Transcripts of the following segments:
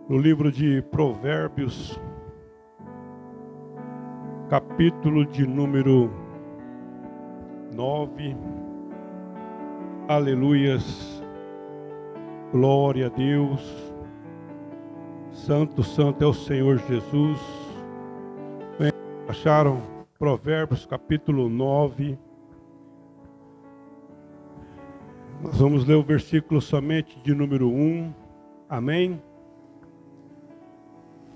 no livro de Provérbios, capítulo de número 9. Aleluias, glória a Deus. Santo, santo é o Senhor Jesus. Acharam Provérbios capítulo 9. Nós vamos ler o versículo somente de número 1. Amém?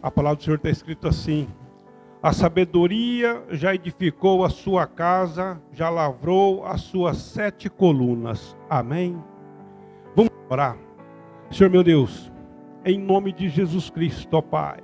A palavra do Senhor está escrito assim: a sabedoria já edificou a sua casa, já lavrou as suas 7 colunas. Amém? Vamos orar. Senhor meu Deus, em nome de Jesus Cristo, ó Pai,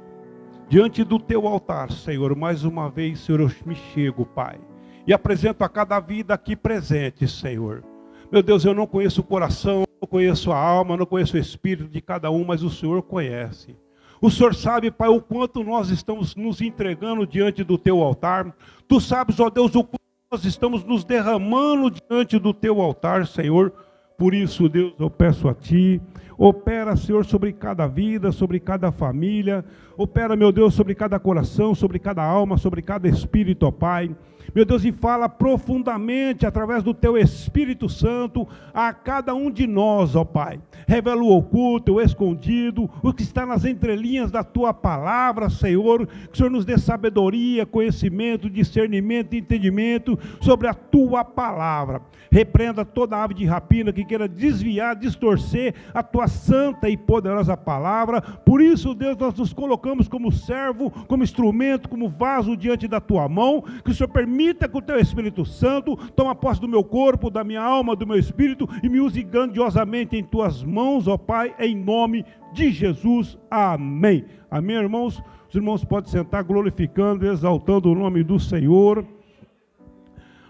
diante do teu altar, Senhor, mais uma vez, Senhor, eu me chego, Pai, e apresento a cada vida aqui presente, Senhor. Meu Deus, eu não conheço o coração, não conheço a alma, não conheço o espírito de cada um, mas o Senhor conhece. O Senhor sabe, Pai, o quanto nós estamos nos entregando diante do teu altar. Tu sabes, ó Deus, o quanto nós estamos nos derramando diante do teu altar, Senhor. Por isso, Deus, eu peço a Ti, opera, Senhor, sobre cada vida, sobre cada família. Opera, meu Deus, sobre cada coração, sobre cada alma, sobre cada espírito, ó Pai. Meu Deus, e fala profundamente, através do Teu Espírito Santo, a cada um de nós, ó Pai. Revela o oculto, o escondido, o que está nas entrelinhas da Tua palavra, Senhor. Que o Senhor nos dê sabedoria, conhecimento, discernimento e entendimento sobre a Tua palavra. Repreenda toda ave de rapina que queira desviar, distorcer a Tua santa e poderosa palavra. Por isso, Deus, nós nos colocamos como servo, como instrumento, como vaso diante da Tua mão. Que o Senhor permita que o Teu Espírito Santo tome posse do meu corpo, da minha alma, do meu espírito e me use grandiosamente em Tuas mãos, ó Pai, em nome de Jesus. Amém. Amém, irmãos? Os irmãos podem sentar glorificando e exaltando o nome do Senhor.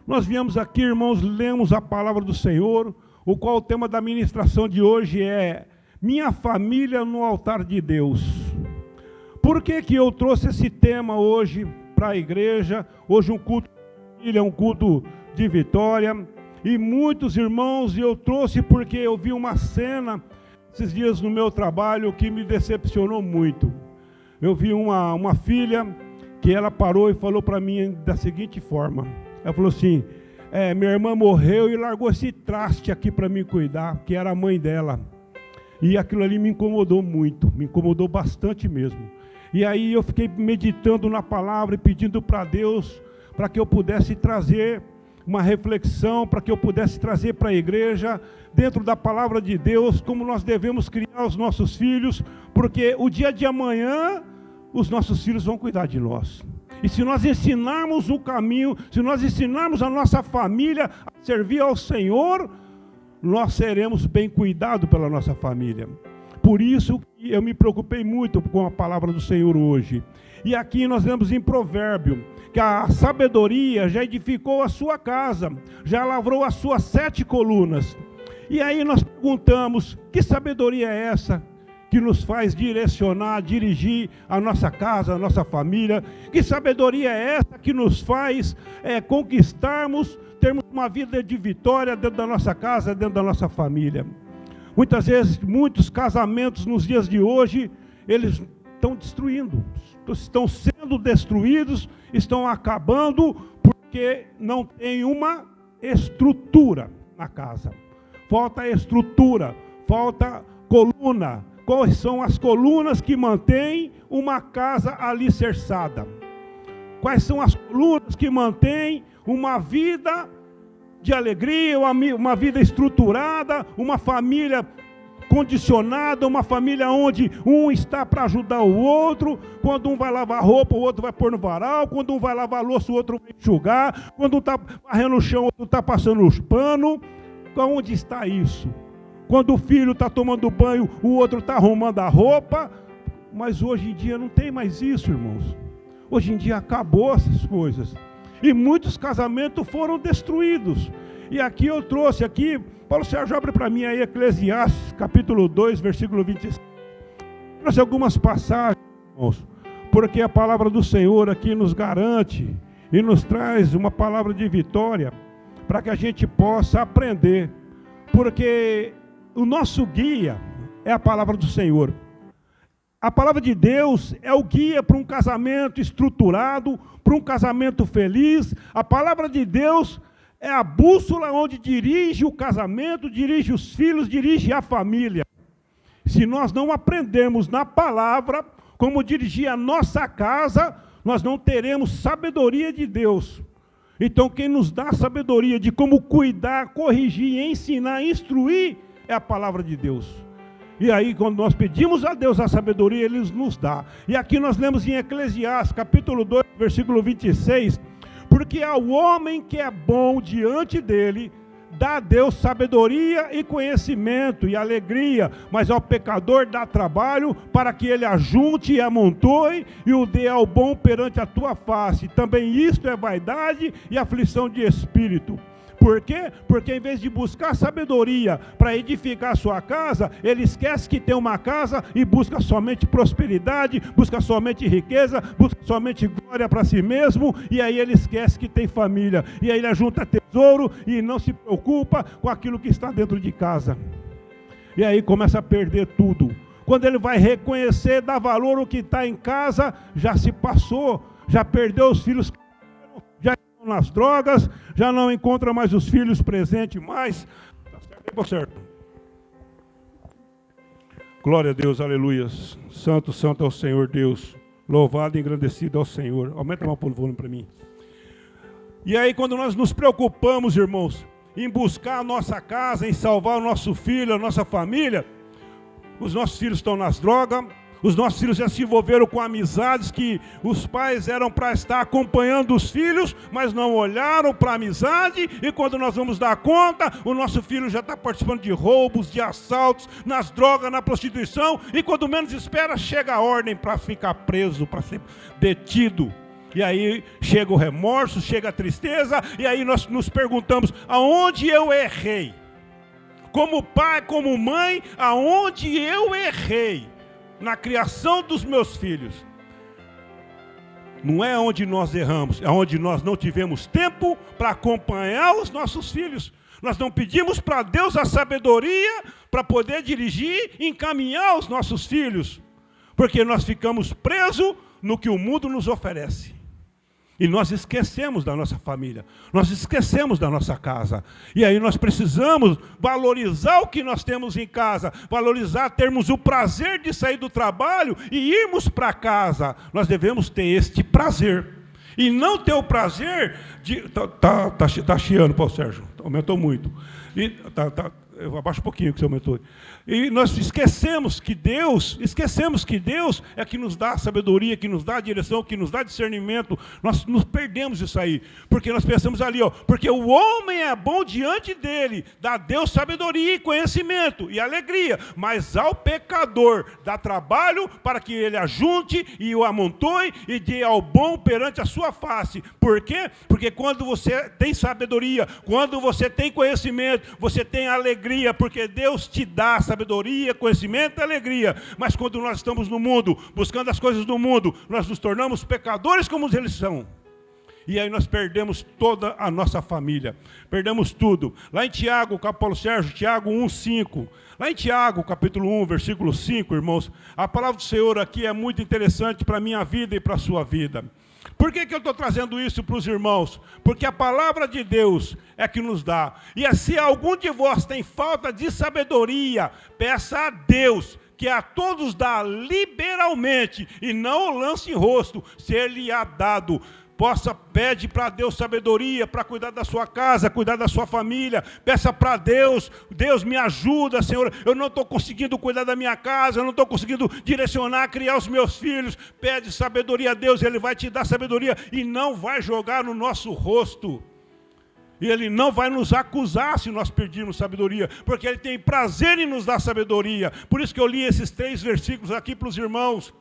Nós viemos aqui, irmãos, lemos a palavra do Senhor, o qual o tema da ministração de hoje é Minha Família no Altar de Deus. Por que eu trouxe esse tema hoje para a igreja? Hoje um culto de família, um culto de vitória. E muitos irmãos, eu trouxe porque eu vi uma cena esses dias no meu trabalho que me decepcionou muito. Eu vi uma filha que ela parou e falou para mim da seguinte forma. Ela falou assim: minha irmã morreu e largou esse traste aqui para mim cuidar, que era a mãe dela. E aquilo ali me incomodou muito, me incomodou bastante mesmo. E aí eu fiquei meditando na palavra e pedindo para Deus, para que eu pudesse trazer uma reflexão, para que eu pudesse trazer para a igreja, dentro da palavra de Deus, como nós devemos criar os nossos filhos, porque o dia de amanhã, os nossos filhos vão cuidar de nós. E se nós ensinarmos o caminho, se nós ensinarmos a nossa família a servir ao Senhor, nós seremos bem cuidados pela nossa família. Por isso eu me preocupei muito com a palavra do Senhor hoje. E aqui nós lemos em Provérbio que a sabedoria já edificou a sua casa, já lavrou as suas 7 colunas. E aí nós perguntamos: que sabedoria é essa que nos faz direcionar, dirigir a nossa casa, a nossa família? Que sabedoria é essa que nos faz conquistarmos, termos uma vida de vitória dentro da nossa casa, dentro da nossa família? Muitas vezes, muitos casamentos nos dias de hoje, eles estão destruindo, estão sendo destruídos, estão acabando, porque não tem uma estrutura na casa. Falta estrutura, falta coluna. Quais são as colunas que mantêm uma casa alicerçada? Quais são as colunas que mantêm uma vida de alegria, uma vida estruturada, uma família condicionada, uma família onde um está para ajudar o outro? Quando um vai lavar roupa, o outro vai pôr no varal. Quando um vai lavar louça, o outro vai enxugar. Quando um está varrendo o chão, o outro está passando os panos. Onde está isso? Quando o filho está tomando banho, o outro está arrumando a roupa. Mas hoje em dia não tem mais isso, irmãos. Hoje em dia acabou essas coisas. E muitos casamentos foram destruídos. E aqui eu trouxe, Paulo Sérgio, abre para mim aí Eclesiastes, capítulo 2, versículo 26. Trouxe algumas passagens, irmãos, porque a palavra do Senhor aqui nos garante e nos traz uma palavra de vitória, para que a gente possa aprender. Porque o nosso guia é a palavra do Senhor. A palavra de Deus é o guia para um casamento estruturado, para um casamento feliz. A palavra de Deus é a bússola onde dirige o casamento, dirige os filhos, dirige a família. Se nós não aprendermos na palavra como dirigir a nossa casa, nós não teremos sabedoria de Deus. Então, quem nos dá a sabedoria de como cuidar, corrigir, ensinar, instruir, é a palavra de Deus. E aí, quando nós pedimos a Deus a sabedoria, Ele nos dá. E aqui nós lemos em Eclesiastes, capítulo 2, versículo 26, porque ao homem que é bom diante dele, dá a Deus sabedoria e conhecimento e alegria, mas ao pecador dá trabalho para que ele ajunte e amontoe e o dê ao bom perante a tua face. Também isto é vaidade e aflição de espírito. Por quê? Porque em vez de buscar sabedoria para edificar a sua casa, ele esquece que tem uma casa e busca somente prosperidade, busca somente riqueza, busca somente glória para si mesmo, e aí ele esquece que tem família, e aí ele ajunta tesouro e não se preocupa com aquilo que está dentro de casa. E aí começa a perder tudo. Quando ele vai reconhecer, dar valor ao que está em casa, já se passou, já perdeu os filhos, já estão nas drogas, já não encontra mais os filhos presentes mais. Está certo? Glória a Deus, aleluia. Santo, santo é o Senhor Deus. Louvado e engrandecido é o Senhor. Aumenta mais o volume para mim. E aí, quando nós nos preocupamos, irmãos, em buscar a nossa casa, em salvar o nosso filho, a nossa família, os nossos filhos estão nas drogas, os nossos filhos já se envolveram com amizades que os pais eram para estar acompanhando os filhos, mas não olharam para a amizade, e quando nós vamos dar conta, o nosso filho já está participando de roubos, de assaltos, nas drogas, na prostituição, e quando menos espera, chega a ordem para ficar preso, para ser detido. E aí chega o remorso, chega a tristeza, e aí nós nos perguntamos, aonde eu errei? Como pai, como mãe, aonde eu errei? Na criação dos meus filhos. Não é onde nós erramos, é onde nós não tivemos tempo para acompanhar os nossos filhos. Nós não pedimos para Deus a sabedoria para poder dirigir e encaminhar os nossos filhos, porque nós ficamos presos no que o mundo nos oferece. E nós esquecemos da nossa família, nós esquecemos da nossa casa. E aí nós precisamos valorizar o que nós temos em casa, valorizar, termos o prazer de sair do trabalho e irmos para casa. Nós devemos ter este prazer. E não ter o prazer de... Tá chiando, Paulo Sérgio, aumentou muito. Eu abaixo um pouquinho que você aumentou. E nós esquecemos que Deus é que nos dá a sabedoria, que nos dá a direção, que nos dá discernimento. Nós nos perdemos isso aí, porque nós pensamos ali, porque o homem é bom diante dele, dá a Deus sabedoria e conhecimento e alegria, mas ao pecador dá trabalho para que ele ajunte e o amontoe e dê ao bom perante a sua face. Por quê? Porque quando você tem sabedoria, quando você tem conhecimento, você tem alegria, porque Deus te dá sabedoria, conhecimento e alegria. Mas quando nós estamos no mundo, buscando as coisas do mundo, nós nos tornamos pecadores como eles são. E aí nós perdemos toda a nossa família, perdemos tudo. Lá em Tiago, Paulo Sérgio, Tiago 1:5. Lá em Tiago, capítulo 1, versículo 5, irmãos, a palavra do Senhor aqui é muito interessante para a minha vida e para a sua vida. Por que eu estou trazendo isso para os irmãos? Porque a palavra de Deus é que nos dá. E se algum de vós tem falta de sabedoria, peça a Deus, que a todos dá liberalmente, e não o lance em rosto, ser-lhe-á dado. Pede para Deus sabedoria para cuidar da sua casa, cuidar da sua família. Peça para Deus, Deus me ajuda, Senhor, eu não estou conseguindo cuidar da minha casa, eu não estou conseguindo direcionar, criar os meus filhos. Pede sabedoria a Deus, Ele vai te dar sabedoria e não vai jogar no nosso rosto. E Ele não vai nos acusar se nós pedirmos sabedoria, porque Ele tem prazer em nos dar sabedoria. Por isso que eu li esses 3 versículos aqui para os irmãos,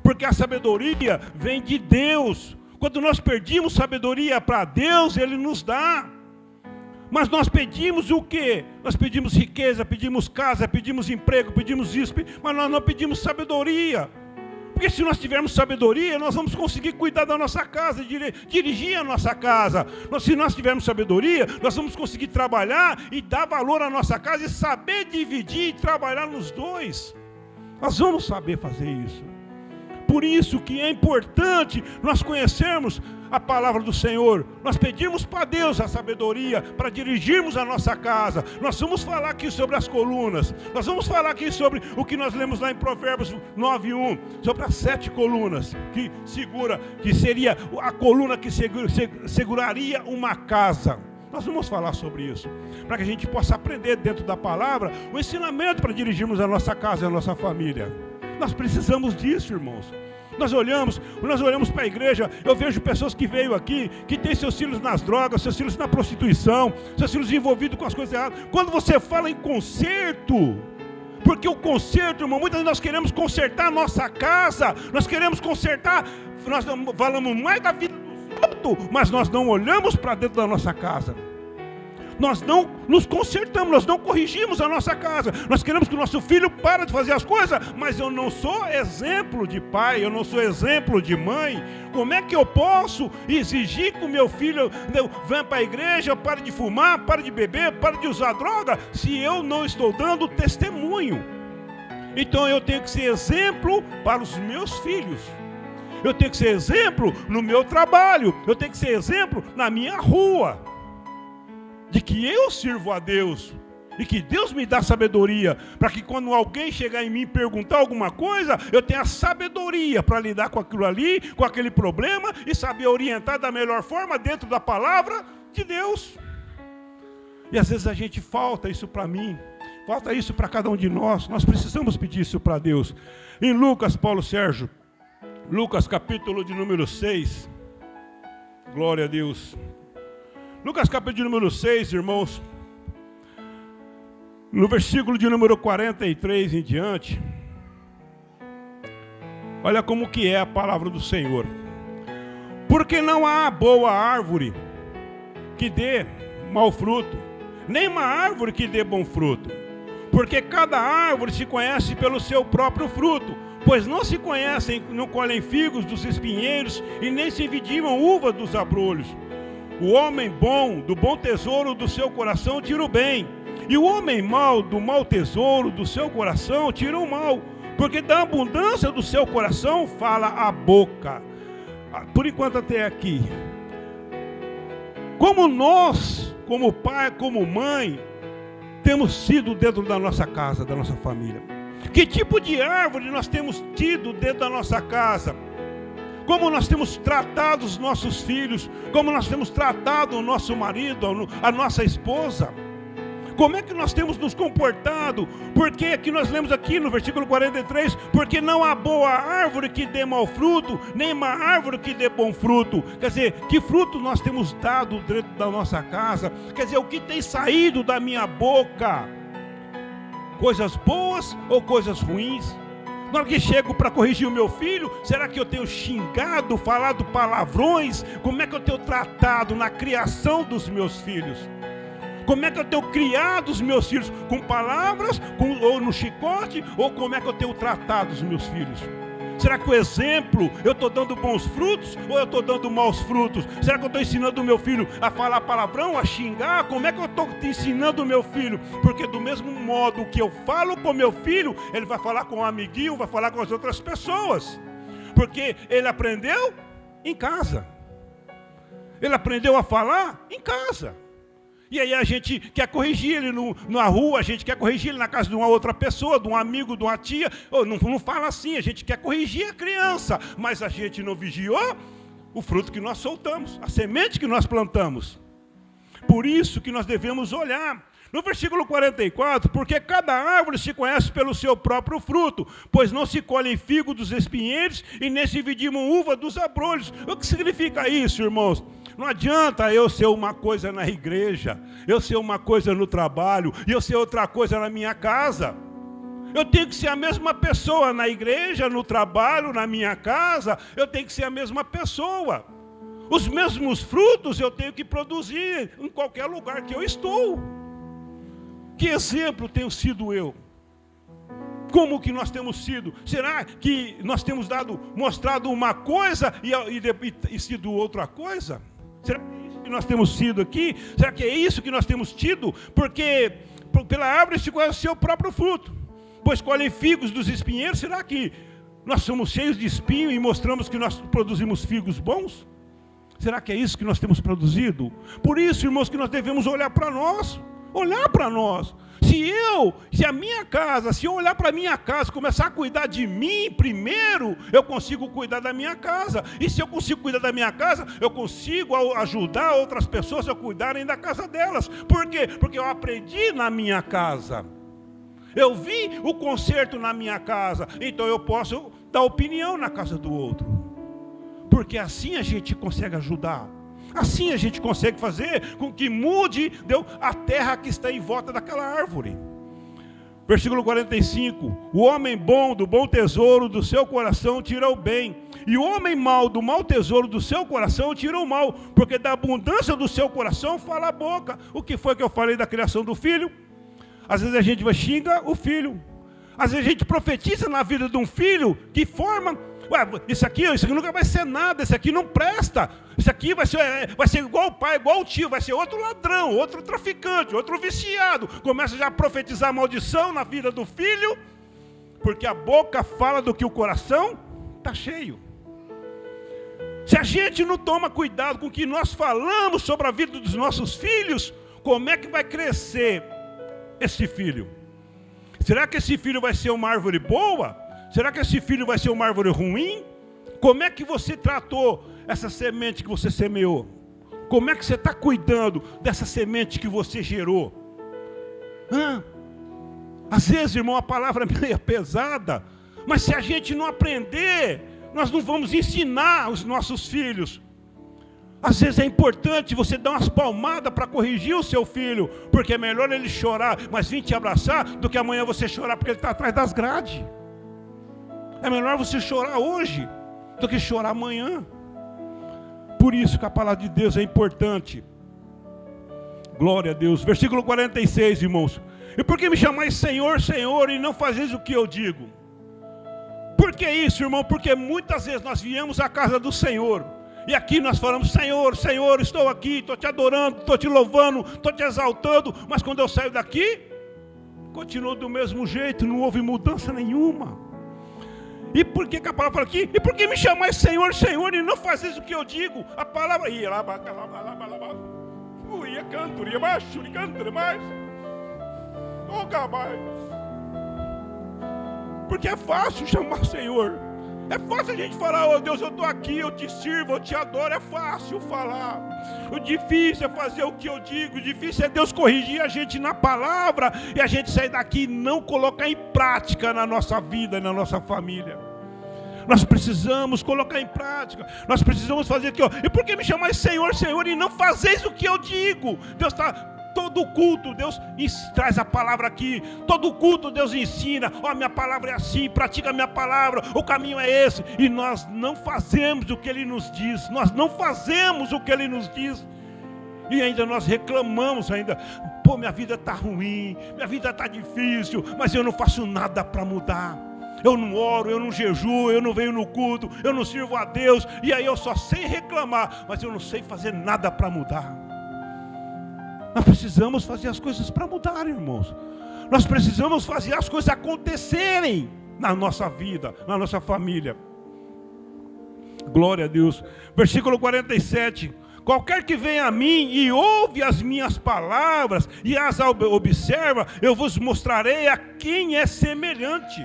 porque a sabedoria vem de Deus. Quando nós pedimos sabedoria para Deus, Ele nos dá. Mas nós pedimos o quê? Nós pedimos riqueza, pedimos casa, pedimos emprego, pedimos isso, mas nós não pedimos sabedoria. Porque se nós tivermos sabedoria, nós vamos conseguir cuidar da nossa casa, dirigir a nossa casa. Se nós tivermos sabedoria, nós vamos conseguir trabalhar e dar valor à nossa casa e saber dividir e trabalhar nos dois. Nós vamos saber fazer isso. Por isso que é importante nós conhecermos a palavra do Senhor. Nós pedimos para Deus a sabedoria para dirigirmos a nossa casa. Nós vamos falar aqui sobre as colunas. Nós vamos falar aqui sobre o que nós lemos lá em Provérbios 9:1, sobre as 7 colunas que seria a coluna que seguraria uma casa. Nós vamos falar sobre isso, para que a gente possa aprender dentro da palavra o ensinamento para dirigirmos a nossa casa e a nossa família. Nós precisamos disso, irmãos. Nós olhamos para a igreja, eu vejo pessoas que veio aqui, que têm seus filhos nas drogas, seus filhos na prostituição, seus filhos envolvidos com as coisas erradas. Quando você fala em conserto, porque o conserto, irmão, muitas vezes nós queremos consertar a nossa casa, nós queremos consertar, nós falamos mais da vida dos outros, mas nós não olhamos para dentro da nossa casa. Nós não nos consertamos, nós não corrigimos a nossa casa. Nós queremos que o nosso filho pare de fazer as coisas, mas eu não sou exemplo de pai, eu não sou exemplo de mãe. Como é que eu posso exigir que o meu filho venha para a igreja, pare de fumar, pare de beber, pare de usar droga, se eu não estou dando testemunho? Então eu tenho que ser exemplo para os meus filhos. Eu tenho que ser exemplo no meu trabalho, eu tenho que ser exemplo na minha rua, de que eu sirvo a Deus e que Deus me dá sabedoria, para que quando alguém chegar em mim e perguntar alguma coisa, eu tenha sabedoria para lidar com aquilo ali, com aquele problema, e saber orientar da melhor forma dentro da palavra de Deus. E às vezes a gente falta isso para mim, falta isso para cada um de nós. Nós precisamos pedir isso para Deus. Em Lucas, Paulo Sérgio, Lucas capítulo de número 6, glória a Deus. Lucas capítulo de número 6, irmãos, no versículo de número 43 em diante, olha como que é a palavra do Senhor. Porque não há boa árvore que dê mau fruto, nem uma árvore que dê bom fruto, porque cada árvore se conhece pelo seu próprio fruto, pois não se conhecem, não colhem figos dos espinheiros, e nem se vidimam uvas dos abrolhos. O homem bom, do bom tesouro do seu coração, tira o bem. E o homem mau, do mau tesouro do seu coração, tira o mal. Porque da abundância do seu coração, fala a boca. Por enquanto até aqui. Como nós, como pai, como mãe, temos sido dentro da nossa casa, da nossa família? Que tipo de árvore nós temos tido dentro da nossa casa? Como nós temos tratado os nossos filhos, como nós temos tratado o nosso marido, a nossa esposa, como é que nós temos nos comportado? Porque aqui nós lemos aqui no versículo 43, porque não há boa árvore que dê mau fruto, nem uma árvore que dê bom fruto. Quer dizer, que fruto nós temos dado dentro da nossa casa? Quer dizer, o que tem saído da minha boca? Coisas boas ou coisas ruins? Na hora que chego para corrigir o meu filho, será que eu tenho xingado, falado palavrões? Como é que eu tenho tratado na criação dos meus filhos? Como é que eu tenho criado os meus filhos? Com palavras, ou no chicote? Ou como é que eu tenho tratado os meus filhos? Será que o exemplo, eu estou dando bons frutos ou eu estou dando maus frutos? Será que eu estou ensinando o meu filho a falar palavrão, a xingar? Como é que eu estou ensinando o meu filho? Porque do mesmo modo que eu falo com meu filho, ele vai falar com um amiguinho, vai falar com as outras pessoas. Porque ele aprendeu em casa. Ele aprendeu a falar em casa. E aí a gente quer corrigir ele na rua, a gente quer corrigir ele na casa de uma outra pessoa, de um amigo, de uma tia. Não fala assim, a gente quer corrigir a criança, mas a gente não vigiou o fruto que nós soltamos, a semente que nós plantamos. Por isso que nós devemos olhar. No versículo 44, porque cada árvore se conhece pelo seu próprio fruto, pois não se colhem figo dos espinheiros e nem se vidimam uva dos abrolhos. O que significa isso, irmãos? Não adianta eu ser uma coisa na igreja, eu ser uma coisa no trabalho, e eu ser outra coisa na minha casa. Eu tenho que ser a mesma pessoa na igreja, no trabalho, na minha casa, eu tenho que ser a mesma pessoa. Os mesmos frutos eu tenho que produzir em qualquer lugar que eu estou. Que exemplo tenho sido eu? Como que nós temos sido? Será que nós temos mostrado uma coisa e sido outra coisa? Será que é isso que nós temos sido aqui? Será que é isso que nós temos tido? Porque pela árvore se conhece o seu próprio fruto. pois colhem figos dos espinheiros. Será que nós somos cheios de espinho e mostramos que nós produzimos figos bons? Será que é isso que nós temos produzido? Por isso, irmãos, que nós devemos olhar para nós. Olhar para nós. Se eu olhar para a minha casa, começar a cuidar de mim primeiro, eu consigo cuidar da minha casa. E se eu consigo cuidar da minha casa, eu consigo ajudar outras pessoas a cuidarem da casa delas. Por quê? Porque eu aprendi na minha casa. Eu vi o conserto na minha casa, então eu posso dar opinião na casa do outro. Porque assim a gente consegue ajudar. Assim a gente consegue fazer com que mude a terra que está em volta daquela árvore. Versículo 45. O homem bom do bom tesouro do seu coração tira o bem, e o homem mau do mau tesouro do seu coração tira o mal, porque da abundância do seu coração fala a boca. O que foi que eu falei da criação do filho? Às vezes a gente vai xingar o filho. Às vezes a gente profetiza na vida de um filho que forma... Isso aqui nunca vai ser nada, isso aqui não presta, isso aqui vai ser igual o pai, igual o tio, vai ser outro ladrão, outro traficante, outro viciado. Começa já a profetizar maldição na vida do filho, porque a boca fala do que o coração está cheio. Se a gente não toma cuidado com o que nós falamos sobre a vida dos nossos filhos, como é que vai crescer esse filho? Será que esse filho vai ser uma árvore boa? Será que esse filho vai ser uma árvore ruim? Como é que você tratou essa semente que você semeou? Como é que você está cuidando dessa semente que você gerou? Às vezes, irmão, a palavra é meio pesada, mas se a gente não aprender, nós não vamos ensinar os nossos filhos. Às vezes é importante você dar umas palmadas para corrigir o seu filho, porque é melhor ele chorar, mas vir te abraçar, do que amanhã você chorar porque ele está atrás das grades. É melhor você chorar hoje do que chorar amanhã. Por isso que a palavra de Deus é importante. Glória a Deus. Versículo 46, irmãos. E por que me chamais Senhor, Senhor, e não fazeis o que eu digo? Por que isso, irmão? Porque muitas vezes nós viemos à casa do Senhor, e aqui nós falamos, Senhor, Senhor, estou aqui, estou te adorando, estou te louvando, estou te exaltando, mas quando eu saio daqui, continuo do mesmo jeito, não houve mudança nenhuma. E por que a palavra fala aqui? E por que me chamais Senhor, Senhor, e não fazes o que eu digo? A palavra... Porque é fácil chamar o Senhor. É fácil a gente falar, oh Deus, eu estou aqui, eu te sirvo, eu te adoro. É fácil falar. O difícil é fazer o que eu digo. O difícil é Deus corrigir a gente na palavra e a gente sair daqui e não colocar em prática na nossa vida, na nossa família. Nós precisamos colocar em prática. Nós precisamos fazer aqui, ó. E por que me chamais Senhor, Senhor, e não fazeis o que eu digo? Deus está... Todo culto, Deus traz a palavra aqui. Todo culto, Deus ensina. Ó, minha palavra é assim, pratica a minha palavra. O caminho é esse. E nós não fazemos o que Ele nos diz. Nós não fazemos o que Ele nos diz. E ainda nós reclamamos ainda. Pô, minha vida está ruim, minha vida está difícil, mas eu não faço nada para mudar. Eu não oro, eu não jejuo, eu não venho no culto, eu não sirvo a Deus. E aí eu só sei reclamar, mas eu não sei fazer nada para mudar. Nós precisamos fazer as coisas para mudar, irmãos. Nós precisamos fazer as coisas acontecerem na nossa vida, na nossa família. Glória a Deus. Versículo 47. Qualquer que venha a mim e ouve as minhas palavras e as observa, eu vos mostrarei a quem é semelhante.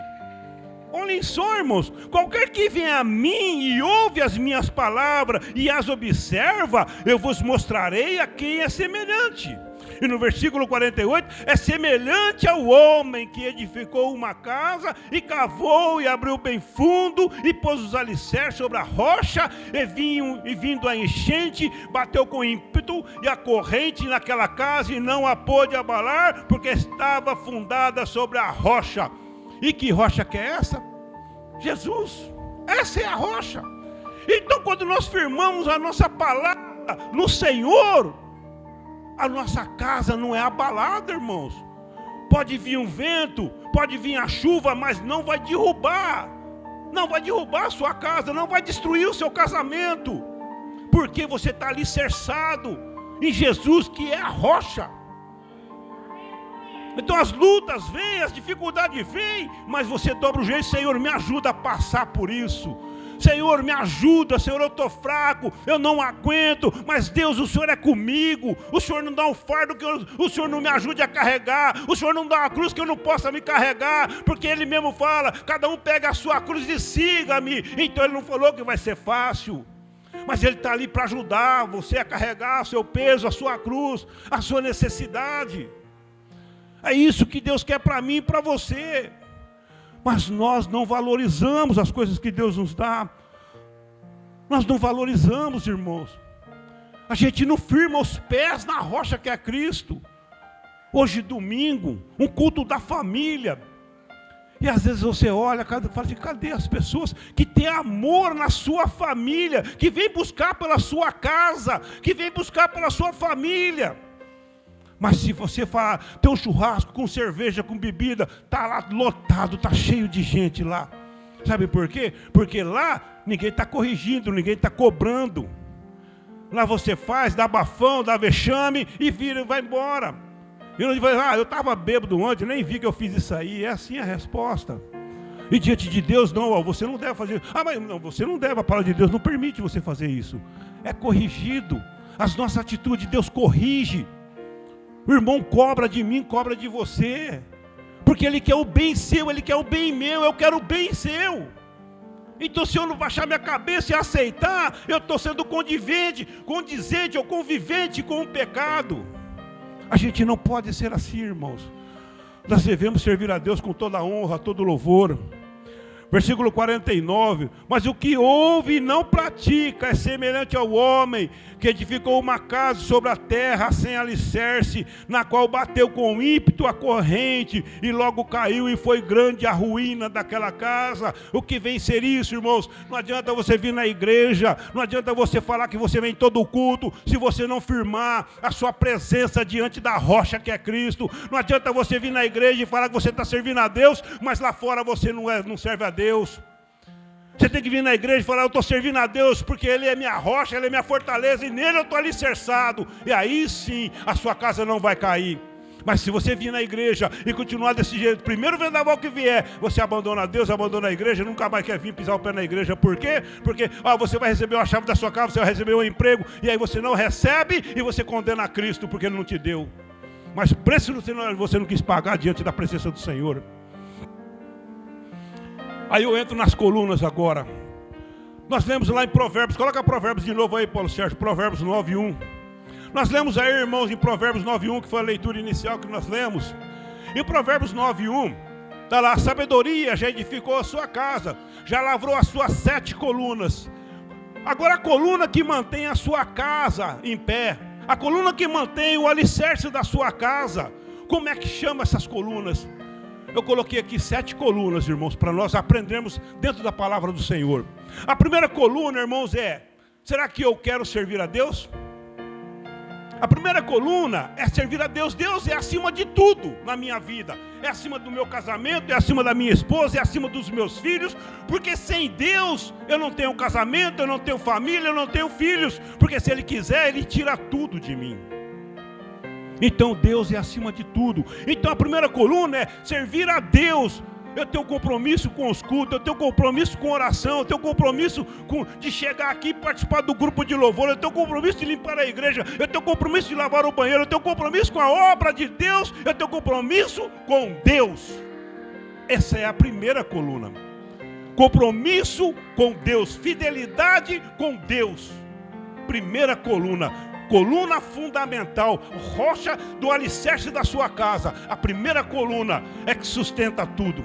Olhem só, irmãos, qualquer que venha a mim e ouve as minhas palavras e as observa, eu vos mostrarei a quem é semelhante. E no versículo 48, é semelhante ao homem que edificou uma casa e cavou e abriu bem fundo e pôs os alicerces sobre a rocha e vindo a enchente, bateu com ímpeto e a corrente naquela casa e não a pôde abalar, porque estava fundada sobre a rocha. E que rocha que é essa? Jesus. Essa é a rocha. Então quando nós firmamos a nossa palavra no Senhor, a nossa casa não é abalada, irmãos. Pode vir um vento, pode vir a chuva, mas não vai derrubar. Não vai derrubar a sua casa, não vai destruir o seu casamento. Porque você está alicerçado em Jesus, que é a rocha. Então as lutas vêm, as dificuldades vêm, mas você dobra o jeito: Senhor, me ajuda a passar por isso. Senhor, me ajuda, Senhor, eu estou fraco, eu não aguento, mas Deus, o Senhor é comigo. O Senhor não dá um fardo que o Senhor não me ajude a carregar. O Senhor não dá uma cruz que eu não possa me carregar, porque Ele mesmo fala: cada um pega a sua cruz e siga-me. Então Ele não falou que vai ser fácil, mas Ele está ali para ajudar você a carregar o seu peso, a sua cruz, a sua necessidade. É isso que Deus quer para mim e para você. Mas nós não valorizamos as coisas que Deus nos dá. Nós não valorizamos, irmãos. A gente não firma os pés na rocha que é Cristo. Hoje, domingo, um culto da família. E às vezes você olha e fala assim: cadê as pessoas que têm amor na sua família, que vêm buscar pela sua casa, que vêm buscar pela sua família? Mas se você tem um churrasco com cerveja, com bebida, está lá lotado, está cheio de gente lá. Sabe por quê? Porque lá ninguém está corrigindo, ninguém está cobrando. Lá você faz, dá bafão, dá vexame e vira e vai embora. E não diz: eu estava bêbado ontem, nem vi que eu fiz isso aí. É assim a resposta. E diante de Deus, não, você não deve fazer. Mas não, você não deve, a palavra de Deus não permite você fazer isso. É corrigido. As nossas atitudes, Deus corrige. O irmão cobra de mim, cobra de você, porque ele quer o bem seu, ele quer o bem meu, eu quero o bem seu. Então se eu não baixar minha cabeça e aceitar, eu estou sendo condizente ou convivente com o pecado. A gente não pode ser assim, irmãos. Nós devemos servir a Deus com toda a honra, todo louvor. Versículo 49, mas o que ouve e não pratica é semelhante ao homem que edificou uma casa sobre a terra sem alicerce, na qual bateu com ímpeto a corrente e logo caiu, e foi grande a ruína daquela casa. O que vem ser isso, irmãos? Não adianta você vir na igreja, não adianta você falar que você vem todo o culto, se você não firmar a sua presença diante da rocha que é Cristo. Não adianta você vir na igreja e falar que você está servindo a Deus, mas lá fora você não serve a Deus. Você tem que vir na igreja e falar: eu estou servindo a Deus porque Ele é minha rocha, Ele é minha fortaleza, e nele eu estou alicerçado. E aí sim a sua casa não vai cair. Mas se você vir na igreja e continuar desse jeito, primeiro vendaval que vier, você abandona Deus, abandona a igreja, nunca mais quer vir pisar o pé na igreja. Por quê? Porque você vai receber a chave da sua casa, você vai receber um emprego, e aí você não recebe e você condena a Cristo porque Ele não te deu. Mas preço você não quis pagar diante da presença do Senhor. Aí eu entro nas colunas agora. Nós lemos lá em Provérbios, coloca Provérbios de novo aí, Paulo Sérgio, Provérbios 9:1. Nós lemos aí, irmãos, em Provérbios 9:1, que foi a leitura inicial que nós lemos. Em Provérbios 9:1, está lá: a sabedoria já edificou a sua casa, já lavrou as suas 7 colunas. Agora a coluna que mantém a sua casa em pé, a coluna que mantém o alicerce da sua casa, como é que chama essas colunas? Eu coloquei aqui 7 colunas, irmãos, para nós aprendermos dentro da palavra do Senhor. A primeira coluna, irmãos, é: será que eu quero servir a Deus? A primeira coluna é servir a Deus. Deus é acima de tudo na minha vida. É acima do meu casamento, é acima da minha esposa, é acima dos meus filhos. Porque sem Deus eu não tenho casamento, eu não tenho família, eu não tenho filhos. Porque se Ele quiser, Ele tira tudo de mim. Então Deus é acima de tudo. Então a primeira coluna é servir a Deus. Eu tenho compromisso com os cultos, eu tenho compromisso com oração, eu tenho compromisso de chegar aqui e participar do grupo de louvor, eu tenho compromisso de limpar a igreja, eu tenho compromisso de lavar o banheiro, eu tenho compromisso com a obra de Deus, eu tenho compromisso com Deus. Essa é a primeira coluna. Compromisso com Deus, fidelidade com Deus. Primeira coluna. Coluna fundamental, rocha do alicerce da sua casa. A primeira coluna é que sustenta tudo.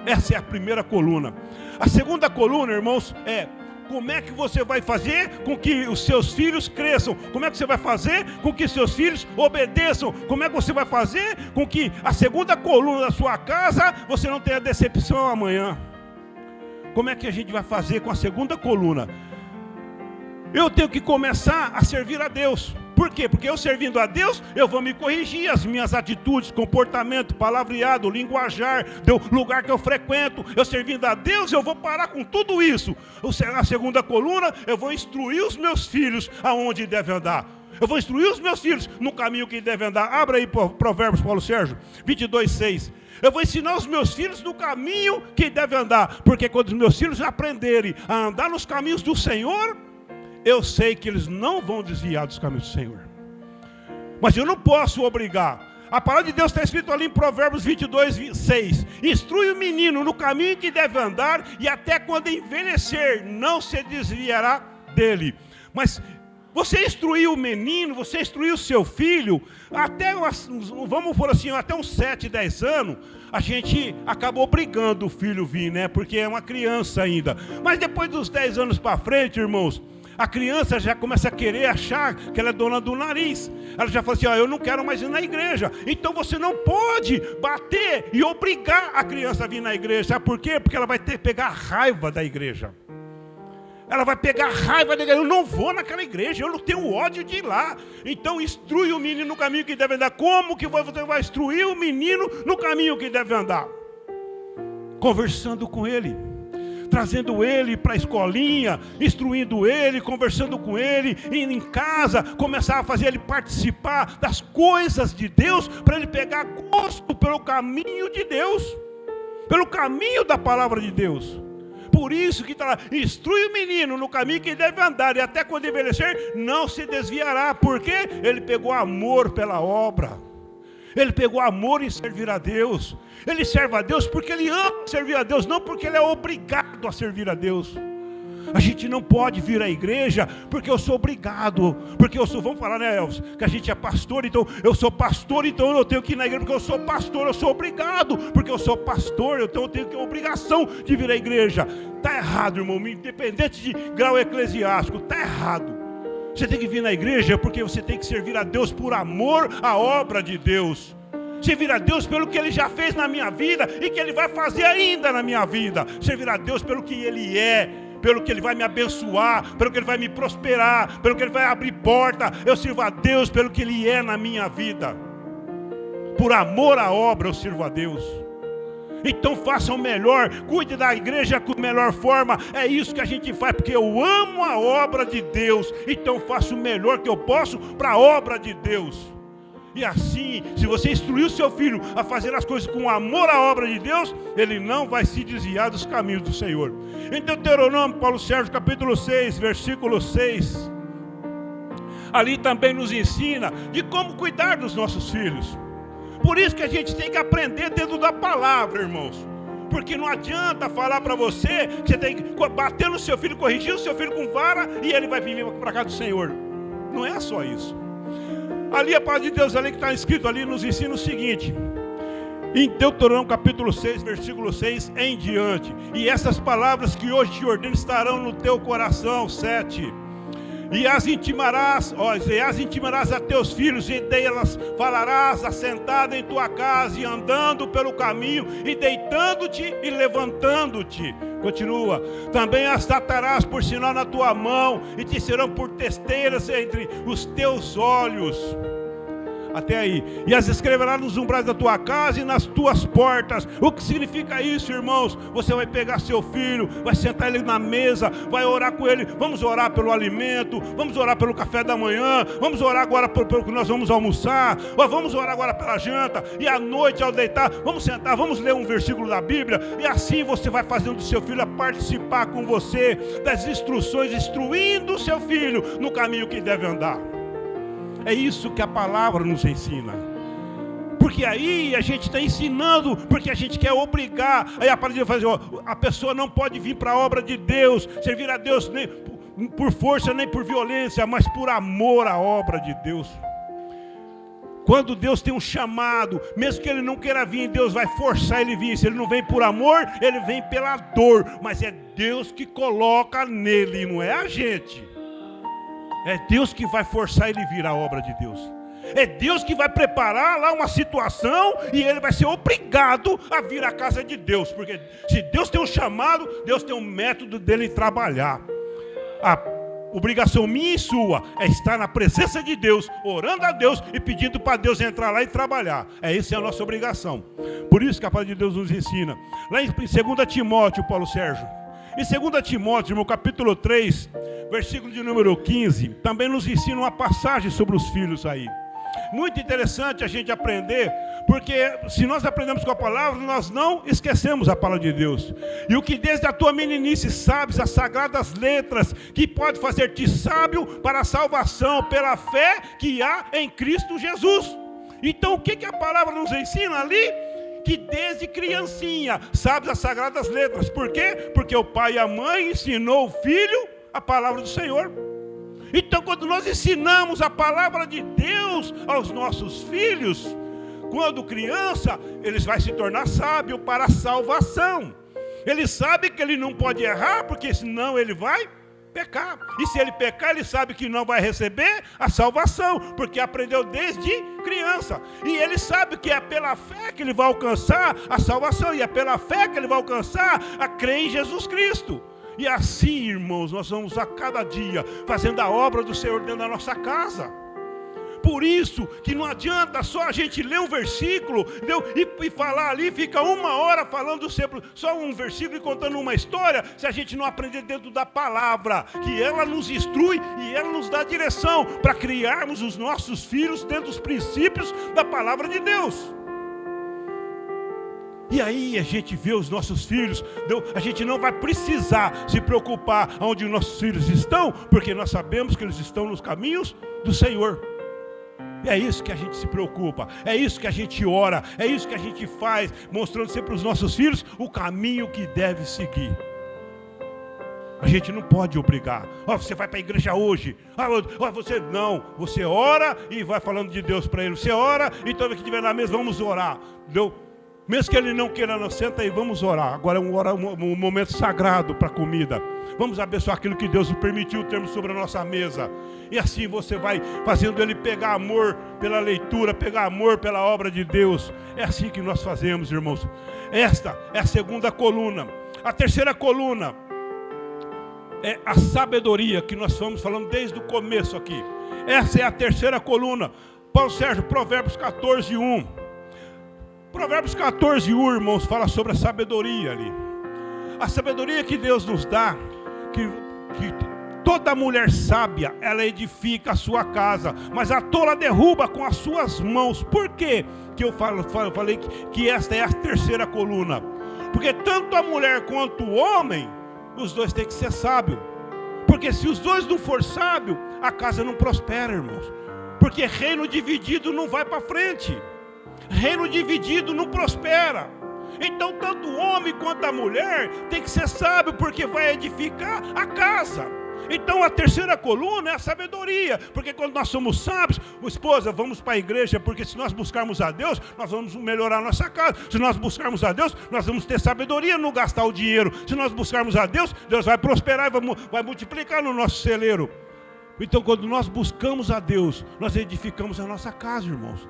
Essa é a primeira coluna. A segunda coluna, irmãos, é: como é que você vai fazer com que os seus filhos cresçam? Como é que você vai fazer com que seus filhos obedeçam? Como é que você vai fazer com que a segunda coluna da sua casa você não tenha decepção amanhã? Como é que a gente vai fazer com a segunda coluna? Eu tenho que começar a servir a Deus. Por quê? Porque eu servindo a Deus, eu vou me corrigir as minhas atitudes, comportamento, palavreado, linguajar, do lugar que eu frequento. Eu servindo a Deus, eu vou parar com tudo isso. A segunda coluna, eu vou instruir os meus filhos aonde devem andar. Eu vou instruir os meus filhos no caminho que devem andar. Abra aí Provérbios, Paulo Sérgio, 22:6. Eu vou ensinar os meus filhos no caminho que devem andar. Porque quando os meus filhos aprenderem a andar nos caminhos do Senhor, eu sei que eles não vão desviar dos caminhos do Senhor. Mas eu não posso obrigar. A palavra de Deus está escrito ali em Provérbios 22:6. Instrui o menino no caminho que deve andar, e até quando envelhecer, não se desviará dele. Mas você instruiu o menino, você instruiu o seu filho, até, vamos por assim, até uns 7, 10 anos, a gente acabou obrigando o filho a vir, né? Porque é uma criança ainda. Mas depois dos 10 anos para frente, irmãos, a criança já começa a querer achar que ela é dona do nariz. Ela já fala assim, eu não quero mais ir na igreja. Então você não pode bater e obrigar a criança a vir na igreja. Sabe por quê? Porque ela vai ter que pegar raiva da igreja. Ela vai pegar raiva da igreja. Eu não vou naquela igreja, eu não tenho ódio de ir lá. Então instrui o menino no caminho que deve andar. Como que você vai instruir o menino no caminho que deve andar? Conversando com ele, trazendo ele para a escolinha, instruindo ele, conversando com ele, indo em casa, começar a fazer ele participar das coisas de Deus, para ele pegar gosto pelo caminho de Deus, pelo caminho da palavra de Deus. Por isso que está lá, instrui o menino no caminho que deve andar, e até quando envelhecer, não se desviará, porque ele pegou amor pela obra. Ele pegou amor em servir a Deus. Ele serve a Deus porque ele ama servir a Deus, não porque ele é obrigado a servir a Deus. A gente não pode vir à igreja porque eu sou obrigado, porque eu sou, vamos falar, né, Elvis, que a gente é pastor, então eu sou pastor, então eu tenho que ir na igreja porque eu sou pastor, eu sou obrigado, porque eu sou pastor, então eu tenho que ter a obrigação de vir à igreja. Está errado, irmão, independente de grau eclesiástico, está errado. Você tem que vir na igreja porque você tem que servir a Deus por amor à obra de Deus. Servir a Deus pelo que Ele já fez na minha vida e que Ele vai fazer ainda na minha vida. Servir a Deus pelo que Ele é, pelo que Ele vai me abençoar, pelo que Ele vai me prosperar, pelo que Ele vai abrir porta. Eu sirvo a Deus pelo que Ele é na minha vida. Por amor à obra eu sirvo a Deus. Então faça o melhor, cuide da igreja com a melhor forma. É isso que a gente faz, porque eu amo a obra de Deus. Então faço o melhor que eu posso para a obra de Deus. E assim, se você instruir o seu filho a fazer as coisas com amor à obra de Deus, ele não vai se desviar dos caminhos do Senhor. Em Deuteronômio, Paulo Sérgio, capítulo 6, versículo 6, ali também nos ensina de como cuidar dos nossos filhos. Por isso que a gente tem que aprender dentro da palavra, irmãos. Porque não adianta falar para você que você tem que bater no seu filho, corrigir o seu filho com vara e ele vai vir para cá do Senhor. Não é só isso. Ali a palavra de Deus ali que está escrito ali nos ensina o seguinte. Em Deuteronômio capítulo 6, versículo 6 em diante. E essas palavras que hoje te ordeno estarão no teu coração, 7. E as intimarás a teus filhos, e delas falarás assentada em tua casa, e andando pelo caminho, e deitando-te e levantando-te. Continua. Também as atarás por sinal na tua mão, e te serão por testeiras entre os teus olhos. Até aí. E as escreverás nos umbrais da tua casa e nas tuas portas. O que significa isso, irmãos? Você vai pegar seu filho, vai sentar ele na mesa, vai orar com ele. Vamos orar pelo alimento, vamos orar pelo café da manhã, vamos orar agora pelo que nós vamos almoçar, vamos orar agora pela janta. E à noite, ao deitar, vamos sentar, vamos ler um versículo da Bíblia. E assim você vai fazendo o seu filho a participar com você das instruções, instruindo o seu filho no caminho que deve andar. É isso que a palavra nos ensina. Porque aí a gente está ensinando, porque a gente quer obrigar. Aí a palavra de Deus faz, a pessoa não pode vir para a obra de Deus, servir a Deus nem por força, nem por violência, mas por amor à obra de Deus. Quando Deus tem um chamado, mesmo que ele não queira vir, Deus vai forçar ele a vir. Se ele não vem por amor, ele vem pela dor. Mas é Deus que coloca nele, não é a gente. É Deus que vai forçar ele a vir à obra de Deus. É Deus que vai preparar lá uma situação e ele vai ser obrigado a vir à casa de Deus. Porque se Deus tem um chamado, Deus tem um método dele trabalhar. A obrigação minha e sua é estar na presença de Deus, orando a Deus e pedindo para Deus entrar lá e trabalhar. Essa é a nossa obrigação. Por isso que a palavra de Deus nos ensina. Lá em 2 Timóteo, Paulo Sérgio. Em 2 Timóteo, no capítulo 3, versículo de número 15, também nos ensina uma passagem sobre os filhos aí. Muito interessante a gente aprender, porque se nós aprendemos com a palavra, nós não esquecemos a palavra de Deus. E o que desde a tua meninice sabes, as sagradas letras, que pode fazer-te sábio para a salvação, pela fé que há em Cristo Jesus. Então o que a palavra nos ensina ali? Que desde criancinha sabes as sagradas letras. Por quê? Porque o pai e a mãe ensinou o filho a palavra do Senhor. Então quando nós ensinamos a palavra de Deus aos nossos filhos, quando criança, eles vão se tornar sábios para a salvação. Ele sabe que ele não pode errar, porque senão ele vai pecar. E se ele pecar, ele sabe que não vai receber a salvação, porque aprendeu desde criança. E ele sabe que é pela fé que ele vai alcançar a salvação, e é pela fé que ele vai alcançar a crer em Jesus Cristo. E assim, irmãos, nós vamos a cada dia fazendo a obra do Senhor dentro da nossa casa. Por isso que não adianta só a gente ler um versículo, entendeu? E falar ali, fica 1 hora falando sempre só um versículo e contando uma história, se a gente não aprender dentro da palavra, que ela nos instrui e ela nos dá direção para criarmos os nossos filhos dentro dos princípios da palavra de Deus. E aí a gente vê os nossos filhos, a gente não vai precisar se preocupar onde os nossos filhos estão, porque nós sabemos que eles estão nos caminhos do Senhor. É isso que a gente se preocupa, é isso que a gente ora, é isso que a gente faz, mostrando sempre para os nossos filhos o caminho que deve seguir. A gente não pode obrigar. Você vai para a igreja hoje. Você não. Você ora e vai falando de Deus para ele. Você ora e toda vez que estiver na mesa, vamos orar. Entendeu? Mesmo que ele não queira, não, senta aí, vamos orar. Agora é um momento sagrado para a comida. Vamos abençoar aquilo que Deus nos permitiu termos sobre a nossa mesa. E assim você vai fazendo ele pegar amor pela leitura, pegar amor pela obra de Deus. É assim que nós fazemos, irmãos. Esta é a segunda coluna. A terceira coluna é a sabedoria, que nós fomos falando desde o começo aqui. Essa é a terceira coluna. Paulo Sérgio, Provérbios 14:1. Provérbios 14:1, irmãos, fala sobre a sabedoria ali. A sabedoria que Deus nos dá, que toda mulher sábia, ela edifica a sua casa, mas a tola derruba com as suas mãos. Por quê que eu falei que esta é a terceira coluna? Porque tanto a mulher quanto o homem, os dois têm que ser sábios. Porque se os dois não for sábios, a casa não prospera, irmãos. Porque reino dividido não vai para frente. Reino dividido não prospera. Então tanto o homem quanto a mulher tem que ser sábio, porque vai edificar a casa. Então a terceira coluna é a sabedoria, porque quando nós somos sábios, esposa, vamos para a igreja, porque se nós buscarmos a Deus, nós vamos melhorar a nossa casa. Se nós buscarmos a Deus, nós vamos ter sabedoria, não gastar o dinheiro. Se nós buscarmos a Deus, Deus vai prosperar e vai multiplicar no nosso celeiro. Então quando nós buscamos a Deus, nós edificamos a nossa casa, irmãos.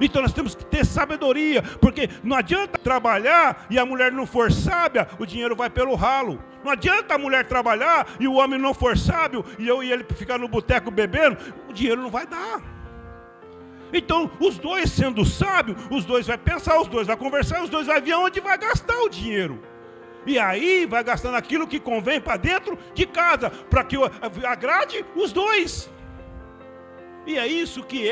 Então nós temos que ter sabedoria, porque não adianta trabalhar e a mulher não for sábia, o dinheiro vai pelo ralo. Não adianta a mulher trabalhar e o homem não for sábio, e eu e ele ficar no boteco bebendo, o dinheiro não vai dar. Então os dois sendo sábios, os dois vai pensar, os dois vai conversar, os dois vai ver onde vai gastar o dinheiro. E aí vai gastando aquilo que convém para dentro de casa, para que agrade os dois. E é isso que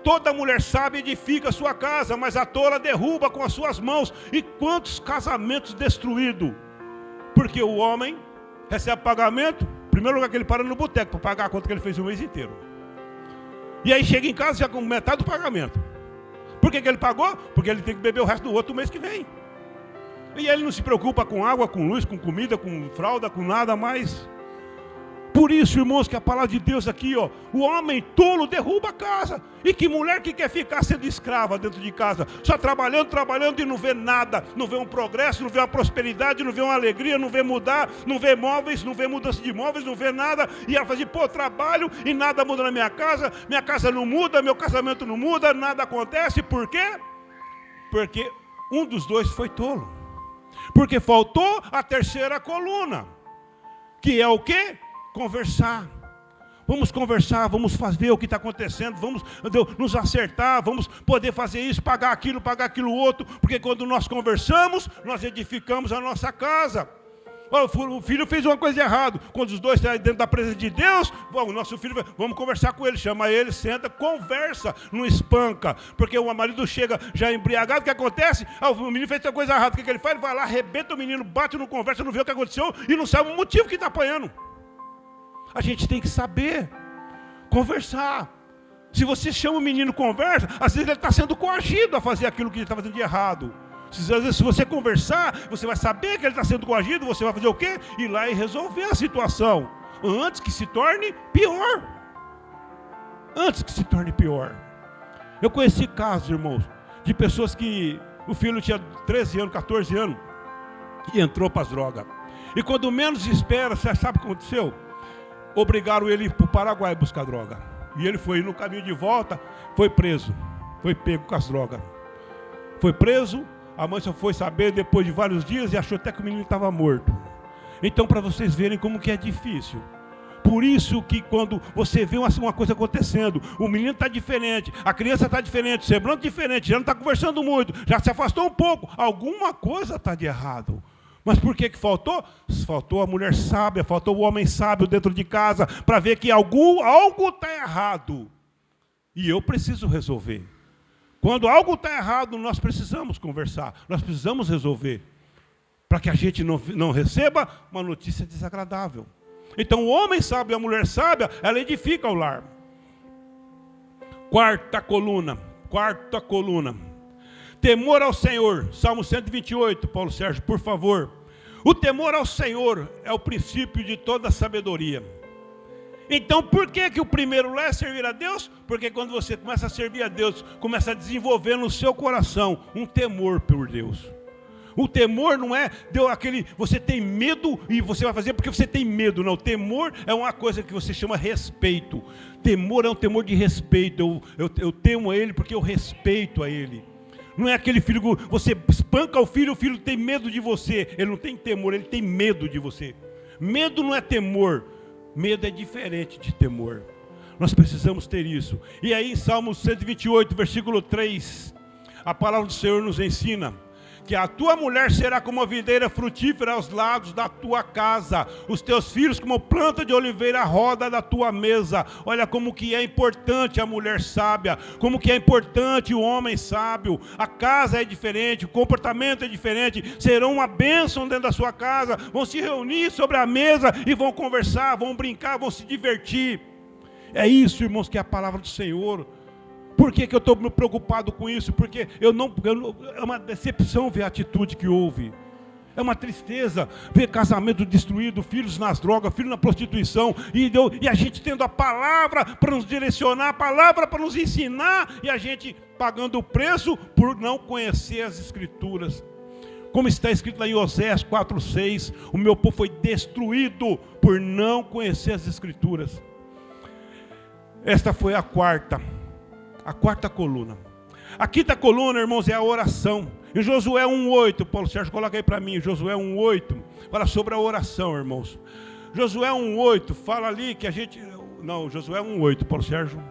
toda mulher sábia edifica a sua casa, mas a tola derruba com as suas mãos. E quantos casamentos destruídos? Porque o homem recebe pagamento, em primeiro lugar que ele para no boteco para pagar a conta que ele fez o mês inteiro. E aí chega em casa já com metade do pagamento. Por que ele pagou? Porque ele tem que beber o resto do outro mês que vem. E ele não se preocupa com água, com luz, com comida, com fralda, com nada mais. Por isso, irmãos, que a palavra de Deus aqui, ó, o homem tolo derruba a casa. E que mulher que quer ficar sendo escrava dentro de casa, só trabalhando e não vê nada, não vê um progresso, não vê uma prosperidade, não vê uma alegria, não vê mudar, não vê móveis, não vê mudança de móveis, não vê nada. E ela fala assim, pô, trabalho e nada muda na minha casa não muda, meu casamento não muda, nada acontece. Por quê? Porque um dos dois foi tolo. Porque faltou a terceira coluna, que é o quê? Conversar. Vamos conversar, vamos ver o que está acontecendo, vamos nos acertar, vamos poder fazer isso, pagar aquilo outro, porque quando nós conversamos, nós edificamos a nossa casa. O filho fez uma coisa errada. Quando os dois estão dentro da presença de Deus, o nosso filho, vamos conversar com ele. Chama ele, senta, conversa, não espanca. Porque o marido chega já embriagado, o que acontece? O menino fez uma coisa errada. O que ele faz? Ele vai lá, arrebenta o menino, bate, não conversa, não vê o que aconteceu e não sabe o motivo que está apanhando. A gente tem que saber conversar. Se você chama o menino conversa, às vezes ele está sendo coagido a fazer aquilo que ele está fazendo de errado. Às vezes, se você conversar, você vai saber que ele está sendo coagido, você vai fazer o quê? Ir lá e resolver a situação, antes que se torne pior. Antes que se torne pior. Eu conheci casos, irmãos, de pessoas que o filho tinha 13 anos, 14 anos, e entrou para as drogas. E quando menos espera, você sabe o que aconteceu? Obrigaram ele para o Paraguai buscar droga. E ele foi no caminho de volta, foi preso, foi pego com as drogas. Foi preso. A mãe só foi saber depois de vários dias e achou até que o menino estava morto. Então, para vocês verem como que é difícil. Por isso que quando você vê uma coisa acontecendo, o menino está diferente, a criança está diferente, o semblante diferente, já não está conversando muito, já se afastou um pouco, alguma coisa está de errado. Mas por que faltou? Faltou a mulher sábia, faltou o homem sábio dentro de casa, para ver que algo está errado. E eu preciso resolver. Quando algo está errado, nós precisamos conversar, nós precisamos resolver, para que a gente não receba uma notícia desagradável. Então o homem sábio e a mulher sábia, ela edifica o lar. Quarta coluna. Temor ao Senhor, Salmo 128, Paulo Sérgio, por favor. O temor ao Senhor é o princípio de toda a sabedoria. Então, por que o primeiro lá é servir a Deus? Porque quando você começa a servir a Deus, começa a desenvolver no seu coração um temor por Deus. O temor não é você tem medo e você vai fazer porque você tem medo. Não, temor é uma coisa que você chama respeito. Temor é um temor de respeito. Eu temo a Ele porque eu respeito a Ele. Não é aquele filho que você espanca o filho tem medo de você. Ele não tem temor, ele tem medo de você. Medo não é temor. Medo é diferente de temor. Nós precisamos ter isso. E aí em Salmo 128, versículo 3, a palavra do Senhor nos ensina que a tua mulher será como uma videira frutífera aos lados da tua casa, os teus filhos como planta de oliveira à roda da tua mesa. Olha como que é importante a mulher sábia, como que é importante o homem sábio. A casa é diferente, o comportamento é diferente, serão uma bênção dentro da sua casa, vão se reunir sobre a mesa e vão conversar, vão brincar, vão se divertir. É isso, irmãos, que é a palavra do Senhor. Por que eu estou preocupado com isso? Porque é uma decepção ver a atitude que houve. É uma tristeza ver casamento destruído, filhos nas drogas, filhos na prostituição. E a gente tendo a palavra para nos direcionar, a palavra para nos ensinar. E a gente pagando o preço por não conhecer as Escrituras. Como está escrito lá em Oséias 4:6, o meu povo foi destruído por não conhecer as Escrituras. Esta foi a quarta coluna. A quinta coluna, irmãos, é a oração. Em Josué 1:8, Paulo Sérgio, coloca aí para mim, Josué 1:8, fala sobre a oração, irmãos. Josué 1:8, fala ali que a gente... Não, Josué 1:8, Paulo Sérgio.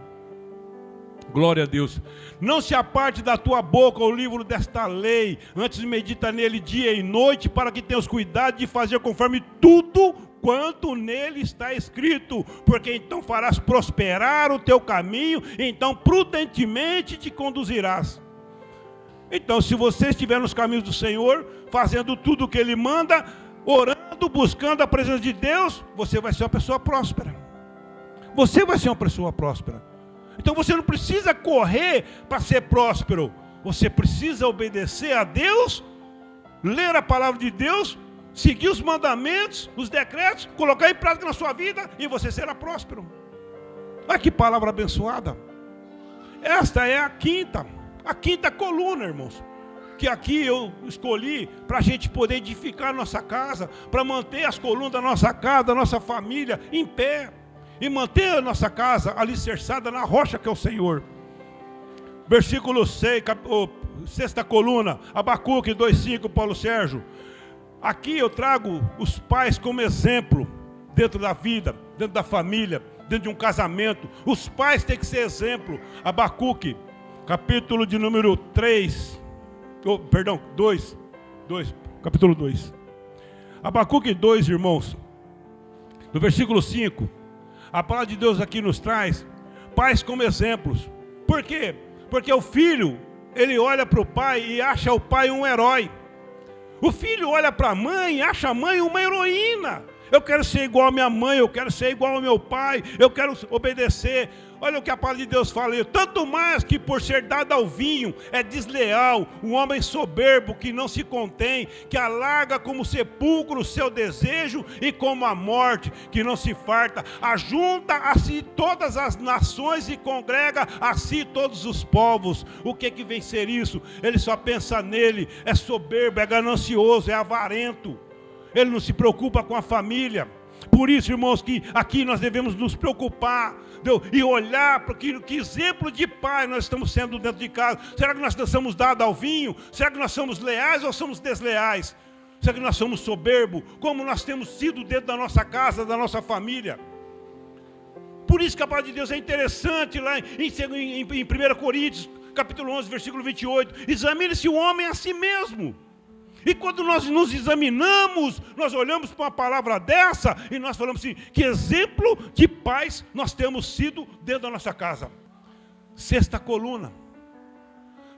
Glória a Deus. Não se aparte da tua boca o livro desta lei, antes medita nele dia e noite, para que tenhas cuidado de fazer conforme tudo quanto nele está escrito, porque então farás prosperar o teu caminho, então prudentemente te conduzirás. Então, se você estiver nos caminhos do Senhor, fazendo tudo o que Ele manda, orando, buscando a presença de Deus, você vai ser uma pessoa próspera. Você vai ser uma pessoa próspera. Então você não precisa correr para ser próspero. Você precisa obedecer a Deus, ler a palavra de Deus, seguir os mandamentos, os decretos, colocar em prática na sua vida e você será próspero. Olha que palavra abençoada. Esta é a quinta coluna, irmãos. Que aqui eu escolhi para a gente poder edificar a nossa casa, para manter as colunas da nossa casa, da nossa família em pé. E manter a nossa casa alicerçada na rocha que é o Senhor. Versículo 6, sexta coluna, Abacuque 2:5, Paulo Sérgio. Aqui eu trago os pais como exemplo, dentro da vida, dentro da família, dentro de um casamento. Os pais têm que ser exemplo. Abacuque, capítulo de número 2, capítulo 2. Abacuque 2, irmãos, no versículo 5, a palavra de Deus aqui nos traz pais como exemplos. Por quê? Porque o filho, ele olha para o pai e acha o pai um herói. O filho olha para a mãe e acha a mãe uma heroína. Eu quero ser igual a minha mãe, eu quero ser igual ao meu pai, eu quero obedecer. Olha o que a palavra de Deus fala. Tanto mais que por ser dado ao vinho é desleal, o homem soberbo que não se contém, que alarga como sepulcro o seu desejo e como a morte que não se farta, ajunta a si todas as nações e congrega a si todos os povos. O que vem ser isso? Ele só pensa nele, é soberbo, é ganancioso, é avarento. Ele não se preocupa com a família. Por isso, irmãos, que aqui nós devemos nos preocupar e olhar para que exemplo de pai nós estamos sendo dentro de casa. Será que nós somos dados ao vinho? Será que nós somos leais ou somos desleais? Será que nós somos soberbos? Como nós temos sido dentro da nossa casa, da nossa família? Por isso que a palavra de Deus é interessante lá em 1 Coríntios, capítulo 11, versículo 28. Examine-se o homem a si mesmo. E quando nós nos examinamos, nós olhamos para uma palavra dessa e nós falamos assim, que exemplo de pais nós temos sido dentro da nossa casa. Sexta coluna.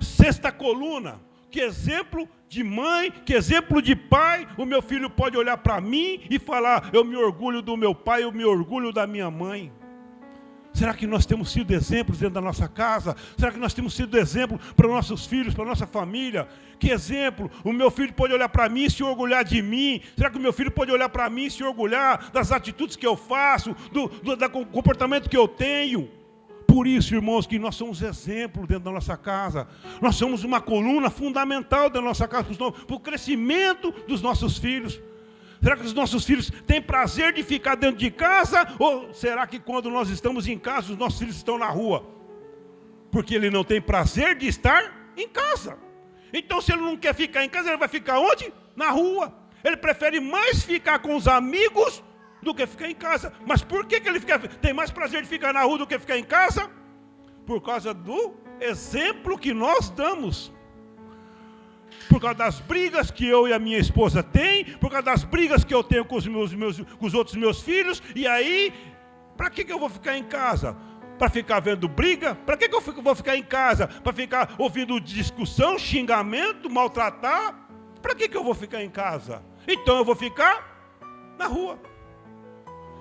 Sexta coluna. Que exemplo de mãe, que exemplo de pai, o meu filho pode olhar para mim e falar, eu me orgulho do meu pai, eu me orgulho da minha mãe. Será que nós temos sido exemplos dentro da nossa casa? Será que nós temos sido exemplo para os nossos filhos, para a nossa família? Que exemplo? O meu filho pode olhar para mim e se orgulhar de mim? Será que o meu filho pode olhar para mim e se orgulhar das atitudes que eu faço, do comportamento que eu tenho? Por isso, irmãos, que nós somos exemplos dentro da nossa casa. Nós somos uma coluna fundamental da nossa casa, para o crescimento dos nossos filhos. Será que os nossos filhos têm prazer de ficar dentro de casa? Ou será que quando nós estamos em casa, os nossos filhos estão na rua? Porque ele não tem prazer de estar em casa. Então, se ele não quer ficar em casa, ele vai ficar onde? Na rua. Ele prefere mais ficar com os amigos do que ficar em casa. Mas por que ele tem mais prazer de ficar na rua do que ficar em casa? Por causa do exemplo que nós damos. Por causa das brigas que eu e a minha esposa têm, por causa das brigas que eu tenho com os outros meus filhos, e aí, para que eu vou ficar em casa? Para ficar vendo briga? Para que eu vou ficar em casa? Para ficar ouvindo discussão, xingamento, maltratar? Para que eu vou ficar em casa? Então eu vou ficar na rua.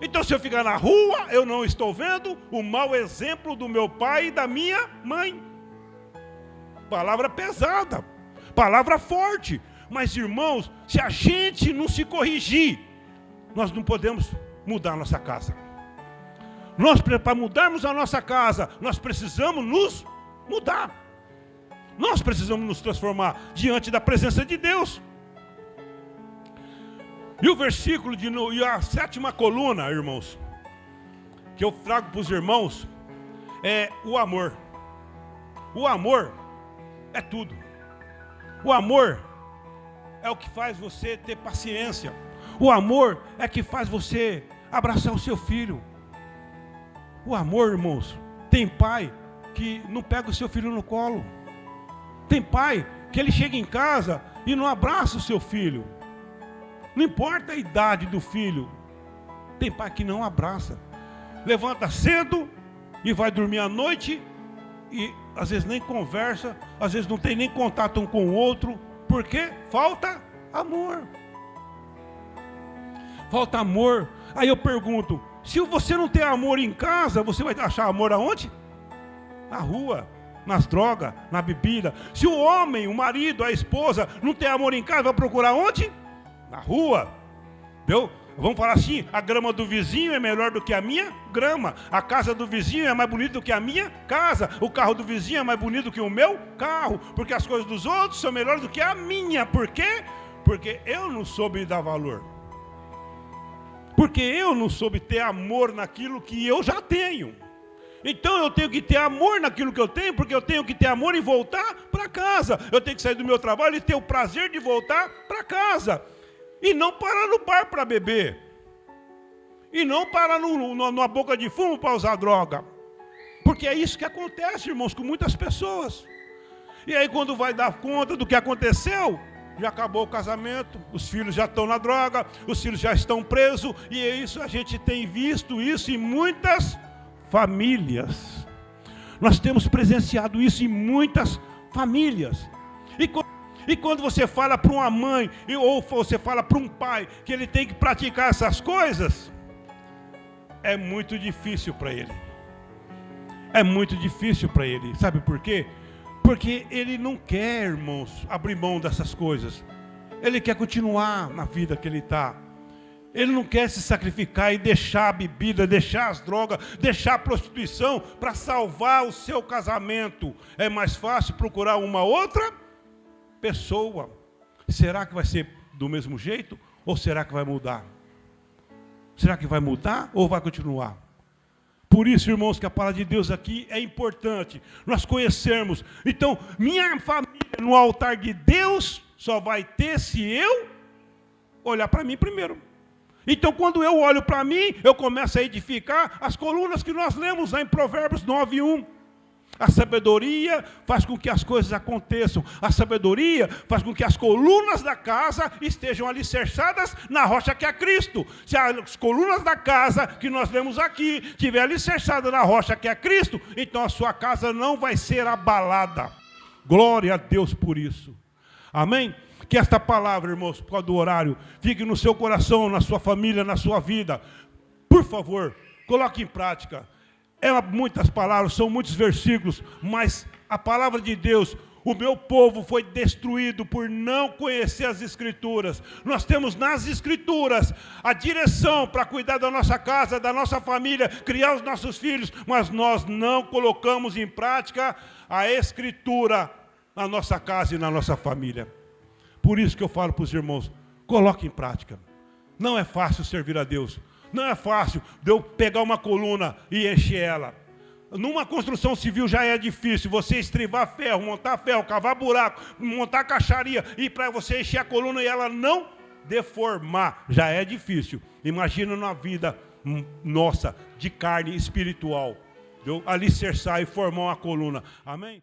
Então se eu ficar na rua, eu não estou vendo o mau exemplo do meu pai e da minha mãe. Palavra pesada. Palavra forte, mas irmãos, se a gente não se corrigir, nós não podemos mudar a nossa casa. Para mudarmos a nossa casa, nós precisamos nos mudar. Nós precisamos nos transformar diante da presença de Deus. E o versículo, e a sétima coluna, irmãos, que eu trago para os irmãos, é o amor. O amor é tudo. O amor é o que faz você ter paciência. O amor é que faz você abraçar o seu filho. O amor, irmãos, tem pai que não pega o seu filho no colo. Tem pai que ele chega em casa e não abraça o seu filho. Não importa a idade do filho. Tem pai que não abraça. Levanta cedo e vai dormir à noite e às vezes nem conversa, às vezes não tem nem contato um com o outro, porque falta amor. Falta amor. Aí eu pergunto, se você não tem amor em casa, você vai achar amor aonde? Na rua, nas drogas, na bebida. Se o homem, o marido, a esposa não tem amor em casa, vai procurar onde? Na rua. Entendeu? Vamos falar assim, a grama do vizinho é melhor do que a minha grama. A casa do vizinho é mais bonita do que a minha casa. O carro do vizinho é mais bonito do que o meu carro. Porque as coisas dos outros são melhores do que a minha. Por quê? Porque eu não soube dar valor. Porque eu não soube ter amor naquilo que eu já tenho. Então eu tenho que ter amor naquilo que eu tenho, porque eu tenho que ter amor e voltar para casa. Eu tenho que sair do meu trabalho e ter o prazer de voltar para casa. E não parar no bar para beber. E não parar numa boca de fumo para usar droga. Porque é isso que acontece, irmãos, com muitas pessoas. E aí quando vai dar conta do que aconteceu, já acabou o casamento, os filhos já estão na droga, os filhos já estão presos, e é isso, a gente tem visto isso em muitas famílias. Nós temos presenciado isso em muitas famílias. E quando você fala para uma mãe, ou você fala para um pai, que ele tem que praticar essas coisas, é muito difícil para ele. É muito difícil para ele. Sabe por quê? Porque ele não quer, irmãos, abrir mão dessas coisas. Ele quer continuar na vida que ele está. Ele não quer se sacrificar e deixar a bebida, deixar as drogas, deixar a prostituição para salvar o seu casamento. É mais fácil procurar uma outra pessoa. Será que vai ser do mesmo jeito? Ou será que vai mudar? Será que vai mudar ou vai continuar? Por isso, irmãos, que a palavra de Deus aqui é importante nós conhecermos. Então, minha família no altar de Deus só vai ter se eu olhar para mim primeiro. Então, quando eu olho para mim, eu começo a edificar as colunas que nós lemos lá em Provérbios 9:1. A sabedoria faz com que as coisas aconteçam. A sabedoria faz com que as colunas da casa estejam alicerçadas na rocha que é Cristo. Se as colunas da casa que nós lemos aqui estiver alicerçada na rocha que é Cristo, então a sua casa não vai ser abalada. Glória a Deus por isso. Amém? Que esta palavra, irmãos, por causa do horário, fique no seu coração, na sua família, na sua vida. Por favor, coloque em prática. Muitas palavras, são muitos versículos, mas a palavra de Deus, o meu povo foi destruído por não conhecer as Escrituras. Nós temos nas Escrituras a direção para cuidar da nossa casa, da nossa família, criar os nossos filhos, mas nós não colocamos em prática a Escritura na nossa casa e na nossa família. Por isso que eu falo para os irmãos, coloque em prática. Não é fácil servir a Deus. Não é fácil de eu pegar uma coluna e encher ela. Numa construção civil já é difícil. Você estrivar ferro, montar ferro, cavar buraco, montar caixaria. E para você encher a coluna e ela não deformar, já é difícil. Imagina na vida nossa, de carne espiritual. Alicerçar e formar uma coluna. Amém?